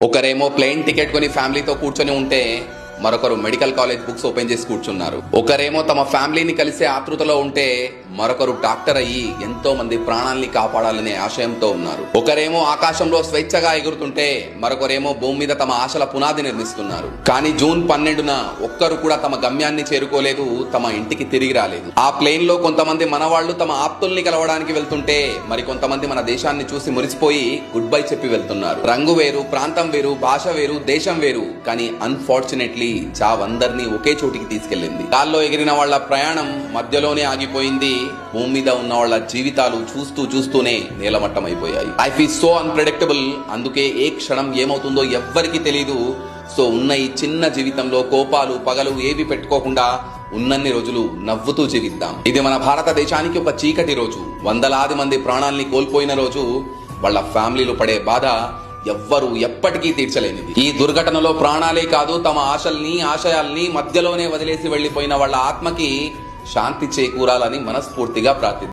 ఒకరేమో plane ticket కొని ఫ్యామిలీతో కూర్చొని ఉంటే మరొకరు మెడికల్ కాలేజ్ బుక్స్ ఓపెన్ చేసి కూర్చున్నారు. ఒకరేమో తమ ఫ్యామిలీని కలిసే ఆతృతలో ఉంటే మరొకరు డాక్టర్ అయ్యి ఎంతో మంది ప్రాణాలని కాపాడాలనే ఆశయంతో ఉన్నారు. ఒకరేమో ఆకాశంలో స్వేచ్ఛగా ఎగురుతుంటే మరొకరేమో భూమి మీద తమ ఆశల పునాది నిర్మిస్తున్నారు. కానీ జూన్ 12న ఒక్కరు కూడా తమ గమ్యాన్ని చేరుకోలేదు, తమ ఇంటికి తిరిగి రాలేదు. ఆ ప్లేన్ లో కొంతమంది మనవాళ్లు తమ ఆప్తుల్ని కలవడానికి వెళ్తుంటే మరికొంతమంది మన దేశాన్ని చూసి మురిసిపోయి గుడ్ బై చెప్పి వెళ్తున్నారు. రంగు వేరు, ప్రాంతం వేరు, భాష వేరు, దేశం వేరు, కానీ అన్ఫార్చునేట్లీ చావ్ అందరినీ ఒకే చోటికి తీసుకెళ్లింది. గాల్లో ఎగిరిన వాళ్ల ప్రయాణం మధ్యలోనే ఆగిపోయింది. భూమి మీద ఉన్న వాళ్ల జీవితాలు చూస్తూనే నేలమట్టం అయిపోయాయి. Life is so unpredictable. అందుకే ఏ క్షణం ఏమవుతుందో ఎవ్వరికీ తెలీదు. సో ఉన్న ఈ చిన్న జీవితంలో కోపాలు పగలు ఏవి పెట్టుకోకుండా ఉన్నన్ని రోజులు నవ్వుతూ జీవిద్దాం. ఇది మన భారతదేశానికి ఒక చీకటి రోజు. వందలాది మంది ప్రాణాల్ని కోల్పోయిన రోజు. వాళ్ళ ఫ్యామిలీలు పడే బాధ ఎవ్వరూ ఎప్పటికీ తీర్చలేనిది. ఈ దుర్ఘటనలో ప్రాణాలే కాదు, తమ ఆశల్ని ఆశయాల్ని మధ్యలోనే వదిలేసి వెళ్లిపోయిన వాళ్ళ ఆత్మకి శాంతి చేకూరాలని మనస్ఫూర్తిగా ప్రార్థిద్దాం.